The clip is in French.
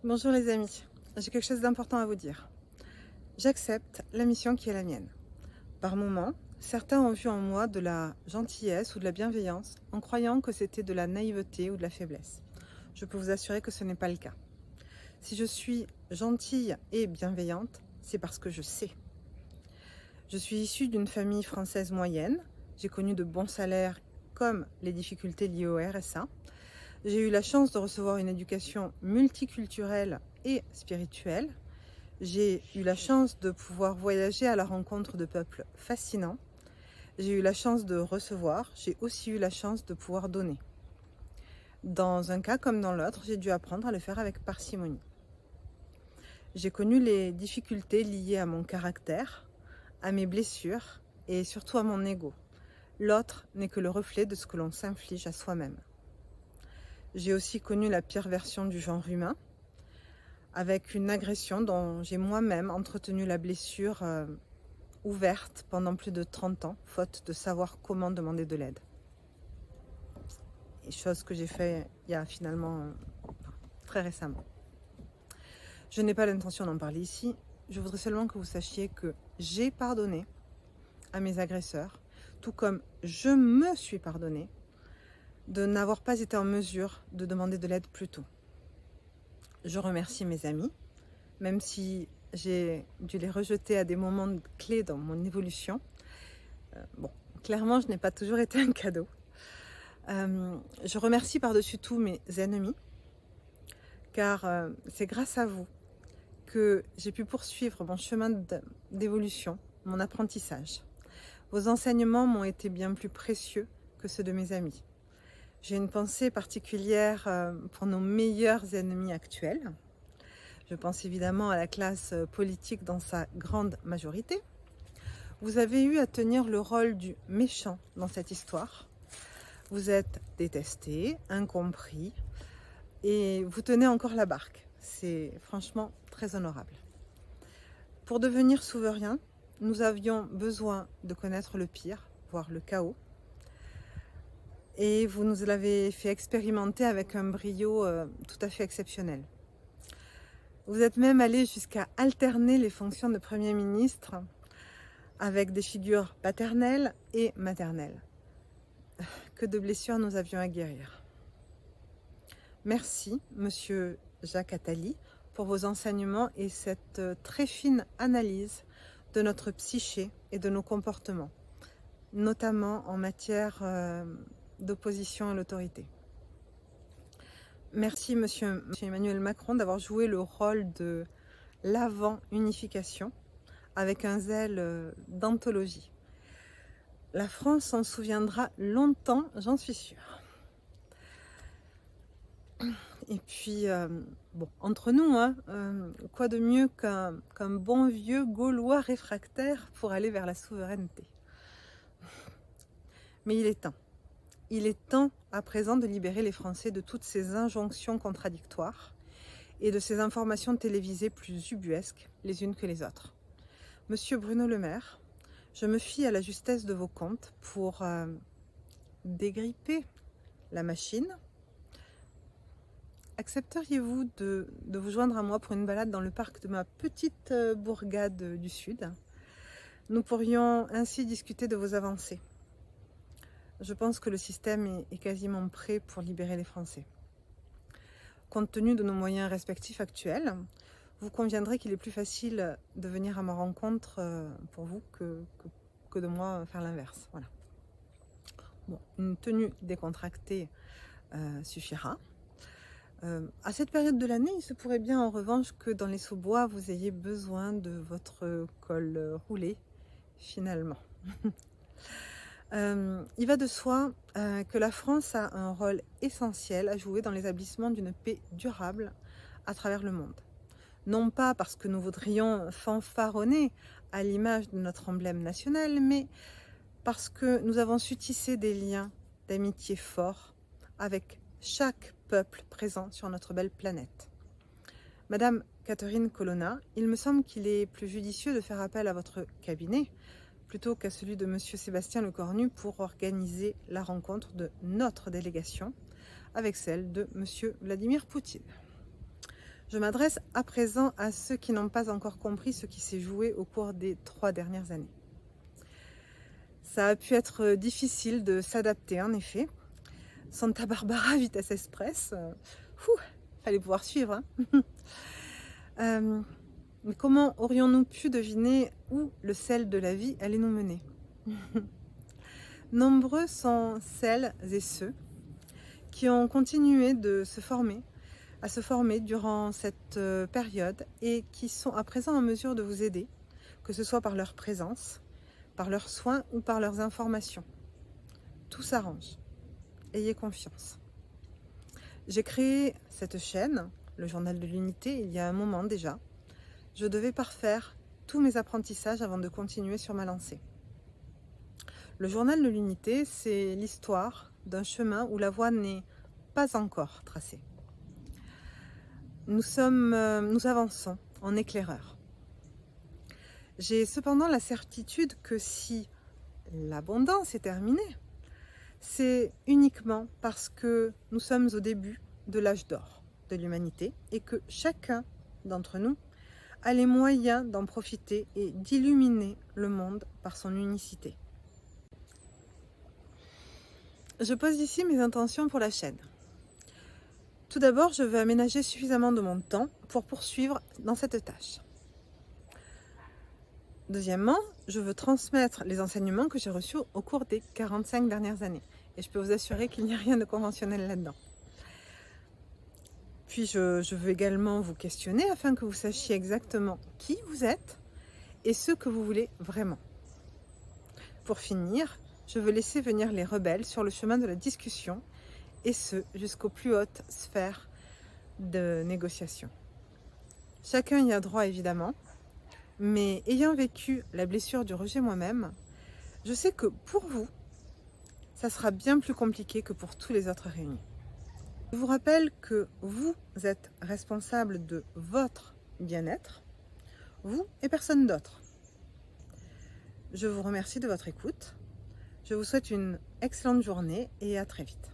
Bonjour les amis, j'ai quelque chose d'important à vous dire. J'accepte la mission qui est la mienne. Par moments, certains ont vu en moi de la gentillesse ou de la bienveillance en croyant que c'était de la naïveté ou de la faiblesse. Je peux vous assurer que ce n'est pas le cas. Si je suis gentille et bienveillante, c'est parce que je sais. Je suis issue d'une famille française moyenne, j'ai connu de bons salaires comme les difficultés liées au RSA. J'ai eu la chance de recevoir une éducation multiculturelle et spirituelle. J'ai eu la chance de pouvoir voyager à la rencontre de peuples fascinants. J'ai eu la chance de recevoir. J'ai aussi eu la chance de pouvoir donner. Dans un cas comme dans l'autre, j'ai dû apprendre à le faire avec parcimonie. J'ai connu les difficultés liées à mon caractère, à mes blessures et surtout à mon ego. L'autre n'est que le reflet de ce que l'on s'inflige à soi-même. J'ai aussi connu la pire version du genre humain, avec une agression dont j'ai moi-même entretenu la blessure ouverte pendant plus de 30 ans, faute de savoir comment demander de l'aide. Et chose que j'ai fait il y a finalement très récemment. Je n'ai pas l'intention d'en parler ici, je voudrais seulement que vous sachiez que j'ai pardonné à mes agresseurs, tout comme je me suis pardonné de n'avoir pas été en mesure de demander de l'aide plus tôt. Je remercie mes amis, même si j'ai dû les rejeter à des moments clés dans mon évolution. Clairement, je n'ai pas toujours été un cadeau. Je remercie par-dessus tout mes ennemis, car c'est grâce à vous que j'ai pu poursuivre mon chemin d'évolution, mon apprentissage. Vos enseignements m'ont été bien plus précieux que ceux de mes amis. J'ai une pensée particulière pour nos meilleurs ennemis actuels. Je pense évidemment à la classe politique dans sa grande majorité. Vous avez eu à tenir le rôle du méchant dans cette histoire. Vous êtes détestés, incompris, et vous tenez encore la barque. C'est franchement très honorable. Pour devenir souverain, nous avions besoin de connaître le pire, voire le chaos. Et vous nous l'avez fait expérimenter avec un brio tout à fait exceptionnel. Vous êtes même allé jusqu'à alterner les fonctions de Premier ministre avec des figures paternelles et maternelles. Que de blessures nous avions à guérir. Merci, Monsieur Jacques Attali, pour vos enseignements et cette très fine analyse de notre psyché et de nos comportements, notamment en matière d'opposition à l'autorité. Merci, Monsieur Emmanuel Macron, d'avoir joué le rôle de l'avant-unification avec un zèle d'anthologie. La France s'en souviendra longtemps, j'en suis sûre. Et puis, entre nous, quoi de mieux qu'un bon vieux Gaulois réfractaire pour aller vers la souveraineté. Mais il est temps. Il est temps à présent de libérer les Français de toutes ces injonctions contradictoires et de ces informations télévisées plus ubuesques les unes que les autres. Monsieur Bruno Le Maire, je me fie à la justesse de vos comptes pour dégripper la machine. Accepteriez-vous de vous joindre à moi pour une balade dans le parc de ma petite bourgade du Sud? Nous pourrions ainsi discuter de vos avancées. Je pense que le système est quasiment prêt pour libérer les Français. Compte tenu de nos moyens respectifs actuels, vous conviendrez qu'il est plus facile de venir à ma rencontre pour vous que de moi faire l'inverse. Voilà. Bon, une tenue décontractée suffira. À cette période de l'année, il se pourrait bien en revanche que dans les Sous-Bois, vous ayez besoin de votre col roulé, finalement. Il va de soi que la France a un rôle essentiel à jouer dans l'établissement d'une paix durable à travers le monde. Non pas parce que nous voudrions fanfaronner à l'image de notre emblème national, mais parce que nous avons su tisser des liens d'amitié forts avec chaque peuple présent sur notre belle planète. Madame Catherine Colonna, il me semble qu'il est plus judicieux de faire appel à votre cabinet plutôt qu'à celui de Monsieur Sébastien Lecornu pour organiser la rencontre de notre délégation avec celle de Monsieur Vladimir Poutine. Je m'adresse à présent à ceux qui n'ont pas encore compris ce qui s'est joué au cours des 3 dernières années. Ça a pu être difficile de s'adapter, en effet. Santa Barbara vitesse express, fallait pouvoir suivre. Mais comment aurions-nous pu deviner où le sel de la vie allait nous mener? Nombreux sont celles et ceux qui ont continué à se former durant cette période et qui sont à présent en mesure de vous aider, que ce soit par leur présence, par leurs soins ou par leurs informations. Tout s'arrange. Ayez confiance. J'ai créé cette chaîne, le Journal de l'Unité, il y a un moment déjà. Je devais parfaire tous mes apprentissages avant de continuer sur ma lancée. Le Journal de l'Unité, c'est l'histoire d'un chemin où la voie n'est pas encore tracée. Nous avançons en éclaireurs. J'ai cependant la certitude que si l'abondance est terminée, c'est uniquement parce que nous sommes au début de l'âge d'or de l'humanité et que chacun d'entre nous a les moyens d'en profiter et d'illuminer le monde par son unicité. Je pose ici mes intentions pour la chaîne. Tout d'abord, je veux aménager suffisamment de mon temps pour poursuivre dans cette tâche. Deuxièmement, je veux transmettre les enseignements que j'ai reçus au cours des 45 dernières années. Et je peux vous assurer qu'il n'y a rien de conventionnel là-dedans. Puis je veux également vous questionner afin que vous sachiez exactement qui vous êtes et ce que vous voulez vraiment. Pour finir, je veux laisser venir les rebelles sur le chemin de la discussion et ce, jusqu'aux plus hautes sphères de négociation. Chacun y a droit évidemment, mais ayant vécu la blessure du rejet moi-même, je sais que pour vous, ça sera bien plus compliqué que pour tous les autres réunis. Je vous rappelle que vous êtes responsable de votre bien-être, vous et personne d'autre. Je vous remercie de votre écoute. Je vous souhaite une excellente journée et à très vite.